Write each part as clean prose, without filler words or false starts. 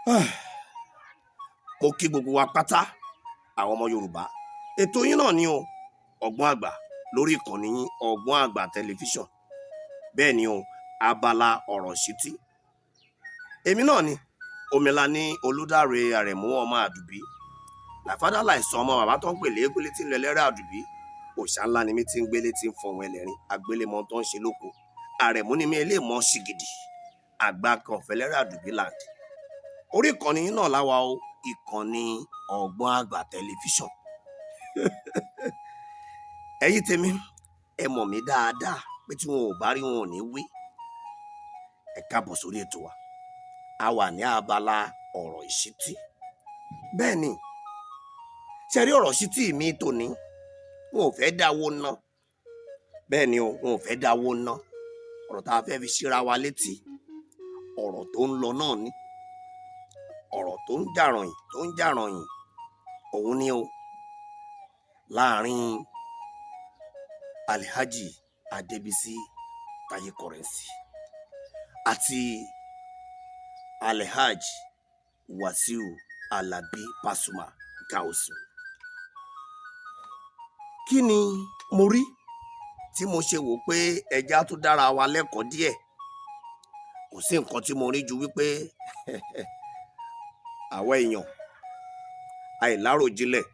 Mo kí gbogbo wa pátá àwọn ọmọ Yorùbá. Ètò yín náà ni o, Ọgbọ́n Àgbà lórí ìkànnì yín Ọgbọ́n Àgbà tẹlifíṣàn. Bẹ́ẹ̀ ni o, abala ọ̀rọ̀ ìṣítí. Èmi náà ni Omilani Olúdáre Àrẹ̀mú ọmọ Àdùbí. Làfádà láìsàn ọmọ bàbá tó ń pè léégún létí ń lọ ẹlẹ́rẹ́ Àdùbí. Òòṣà ńlá ni mi ti ń gbé létí ń fọ̀hún ẹlẹ́rìn. Agbélémọ tó ń ṣe lóko. Àrẹ̀mú ni mi eléèmọ̀ ṣìgìdì. Àgbà kan fẹ́lẹ́rẹ́ Àdùbí land. Orí ìkànnì yín náà láwa o, ìkànnì Ọgbọ́n Àgbà tẹlifíṣàn. Ẹ̀yin tèmi, ẹ mọ̀ mí dáadáa pé tí wọn ò bá rí wọn ò ní wí. Ẹ káàbọ̀ sórí ètò wa. A wà ní abala ọ̀rọ̀ ìṣítí. Bẹ́ẹ̀ ni, ṣe rí ọ̀rọ̀ ìṣítí mi tòní, wọn ò fẹ́ dáwó ná. Bẹ́ẹ̀ ni o, wọn ò fẹ́ dáwó ná. Ọ̀rọ̀ tá a fẹ́ fi ṣíra wa létí, ọ̀rọ̀ tó ń lọ náà ni. Ọ̀rọ̀ tó ń jà ròyìn, òun ni o. Láàárín Alhaji Adébísí Táyé Currency àti Alhaji Wasiu Alabi Pasuma Gausu. Kí ni mo rí tí mo ṣe wò pé ẹja tó dára wa lẹ́kọ̀ọ́ díẹ̀? Kò sí nǹkan tí mo rí ju wípé àwa èèyàn àìláròjinlẹ̀.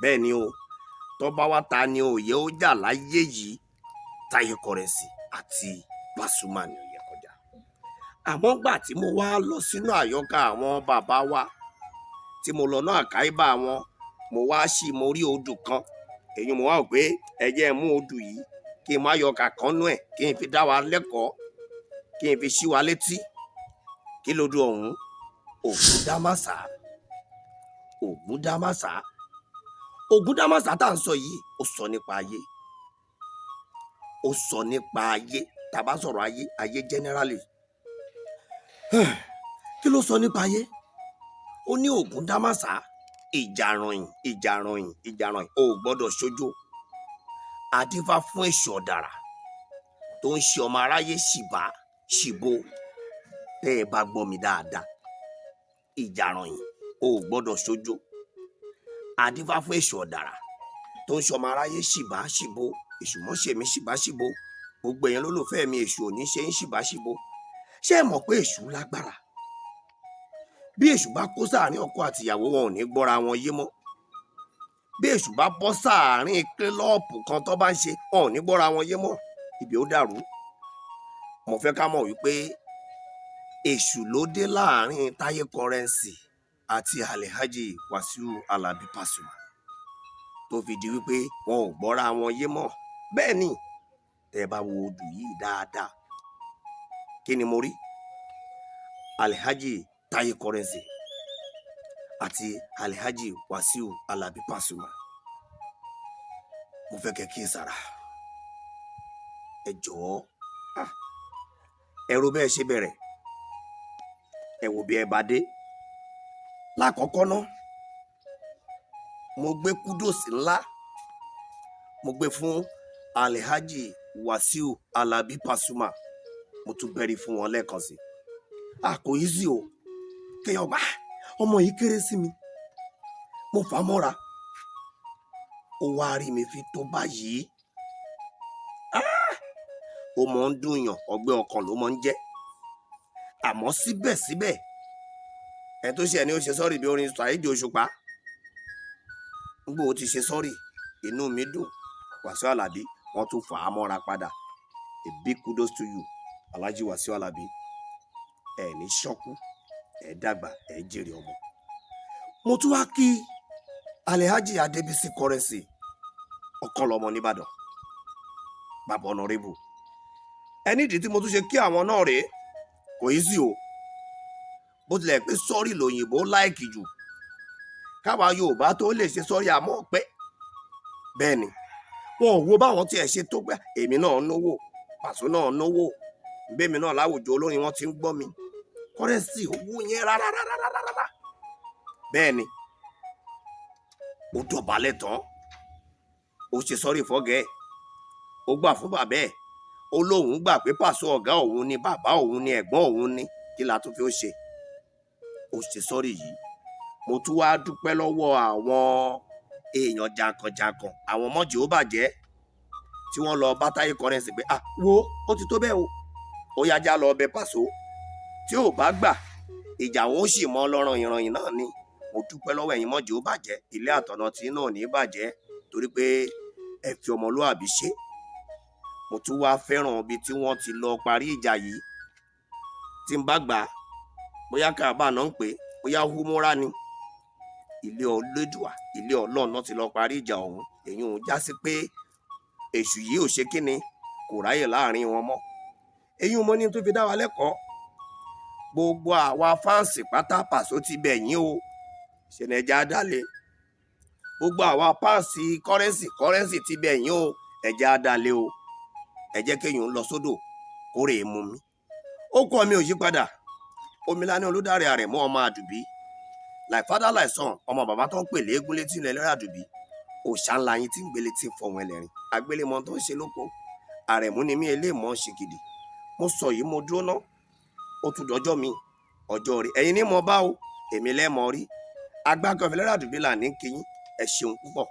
Bẹ́ẹ̀ ni o, tó bá wá ta ni òye ó jà láyé yìí, Táyé Currency àti Pasuma ni òye kọjá. Àmọ́ gbà tí mo wá lọ sínú àyọkà àwọn bàbá wa, tí mo lọ náà àkáíbà wọn, mo rí odù kan. Èyí mo wá rò pé ẹ jẹ́ mú odù yìí kí n má yọkà kan nú ẹ̀, kí n fi dá wa lẹ́kọ̀ọ́, kí n fi ṣí wa létí. Kí lodù ọ̀hún? Ògúndámásà. Ògúndámásà tá à ń sọ yìí, ó sọ nípa ayé. Ó sọ nípa ayé. Tá bá sọ̀rọ̀ ayé generally. Kí ló sọ nípa ayé? Ó ní Ògúndámásà, ìjàròyìn, ó gbọ́dọ̀ ṣojo. Adífá fún èṣù ọ̀dàrà tó ń ṣe ọmọ aráyé ṣìbò. Tẹ́ ẹ bá gbọ́ mi dáadáa, ìjàròyìn, ó gbọ́dọ̀ ṣojo. Adífá fún èṣù ọ̀dàrà tó ń ṣe ọmọ aráyé ṣìbò. Èṣù mọ́ ṣe mí ṣìbò. Gbogbo èèyàn lólùfẹ́ mi, èṣù ò ní ṣe ń ṣìbò. Ṣé ẹ mọ̀ pé èṣù lágbára? Bí èṣù bá kó sáàárín ọkọ àti ìyàwó, wọn ò ní gbọ́ra wọn yé mọ́. Bí èṣù bá bọ́ sáàárín kílọ̀pù kan tó bá ń ṣe, wọn ò ní gbọ́ra wọn yé mọ́. Ibi ó dàrú. Mo fẹ́ ká mọ̀ wípé èṣù ló dé láàárín Táyé Currency àti Alhaji Wasiu Alabi Pasuma tó fi di wípé wọn ò gbọ́ra wọn yé mọ́. Bẹ́ẹ̀ ni, tẹ́ bá wo odù yìí dáadáa, kí ni mo rí? Alhaji Táyé Currency àti Alhaji Wasiu Alabi Pasuma. Mo fẹ́ kẹ́ kíyèsára. Ẹ jọ̀ọ́, ẹ rò bẹ́ẹ̀ ṣe bẹ̀rẹ̀, ẹ wò bí ẹ bá dé. Lákọ̀ọ́kọ́ ná, mo gbé kúdòsì ńlá, mo gbé fún Alhaji Wasiu Alabi Pasuma. Mo tún bẹ̀rí fún wọn lẹ́ẹ̀kan sí. Kò easy o, kéèyàn bá ọmọ yìí kéré sí mi, mo fà á mọ́ra, ó wá rí mi fi tó báyìí. Ó mọ̀ ń dùnyàn, ọgbẹ́ ọkàn ló mọ̀ ń jẹ́. Àmọ́ síbẹ̀síbẹ̀, ẹ tó ṣe ẹni ó ṣe sọ́rí bí orin Saheed Òṣùpá. Nígbà ó ti ṣe sọ́rí, inú mi dùn. Wasiu Alabi, wọ́n tún fà á mọ́ra padà. A big kudos to you, Alhaji Wasiu Alabi. Ẹ ní ṣọ́kú, ẹ dàgbà, ẹ jèrè ọmọ. Mo tún wá kí Alhaji Adébísí Currency, ọ̀kan lọ́mọ nìbàdàn, bàbá honorable. Ẹni ìdí tí mo tún ṣe kí àwọn náà rèé, kò easy o. Bó tilẹ̀ pé sọ́rí lòyìnbó láìkì jù, káwa Yorùbá tó lè ṣe sọ́rí àmọ́ pẹ́. Bẹ́ẹ̀ ni, wọn ò wo báwọn tiẹ̀ ṣe tó gbà. Èmi náà náwó, Pàṣọ náà náwó, bẹ́ẹ̀mi náà láwùjọ olórin wọn ti ń gbọ́ mi. Currency owó yẹn rárá. Bẹ́ẹ̀ ni, ó dọ̀bálẹ̀ tán, ó ṣe sọ́rí fọ́gẹ́ ẹ̀, ó gbà fún bàbá ẹ̀, ó lóun gbà pé Pàṣọ ọ̀gá òun ni, bàbá òun ni, ẹ̀gbọ́n òun ni. Kí la tún fi ó ṣe? ó ṣe sọ́rí yìí. Mo tún wá dúpẹ́ lọ́wọ́ àwọn èèyàn jàǹkànjàǹkàn, àwọn mọ́jì ó bàjẹ́ tí wọ́n lọ bá Táyé Currency pé wo ó ti tó bẹ́ẹ̀ o, ó yá já lọ bẹ Pàsó, tí ò bá gbà ìjà wọn ó sì mọ́ lọ́rùn ìrànyìn náà ni. Mo dúpẹ́ lọ́wọ́ ẹ̀yin mọ́jì ó bàjẹ́, ilé àtọ̀nà tí náà ní bàjẹ́ torí pé ẹ fi ọmọlúwàbí ṣe. Mo tún wá fẹ́ràn ibi tí wọ́n ti lọ parí ìjà yìí, tí n bá gbà bóyá Káàbà náà ń pè, bóyá Húmúrà ni, ilé Olódùà, ilé Ọlọ́run náà ti lọ parí ìjà ọ̀hún. Èyí ò já sí pé èṣù yìí ò ṣe kíni, kò ráyè láàrin wọn mọ́. Èyí mo ní tó fi dá wa lẹ́kọ̀ọ́. Gbogbo àwa fáǹsì pátá Pàsó ti bẹ̀ yín o, ṣẹlẹ̀já dálé. Gbogbo àwa fáǹsì Currency ti bẹ̀ yín o, ẹ̀já dálé o. Ẹ jẹ́ kéèyàn lọ sódò kórè mú mi. Ó kọ́ mi ò yí padà. Omilani Olúdáre Àrẹ̀mú ọmọ Àdùbí, like father like son, ọmọ bàbá tó ń pè léegun létí ilẹ̀ lẹ́rẹ̀ Àdùbí. Òòṣà ńlá yín tí ń gbélé tí ń fọ̀hún ẹlẹ́rìn. Agbélémọ tó ń ṣe lóko. Àrẹ̀mú ni mí eléèmọ̀ ṣe gidi. Mo sọ yìí mo dúró ná. Ó tún dọjọ́ mi, ọjọ́ rí. Ẹ̀yin ní mo bá o, èmi lẹ́mọ̀ rí. Agbákan Ìfẹ́lẹ́rẹ̀ Àdùbí là ní kíyín. Ẹ ṣeun púpọ̀.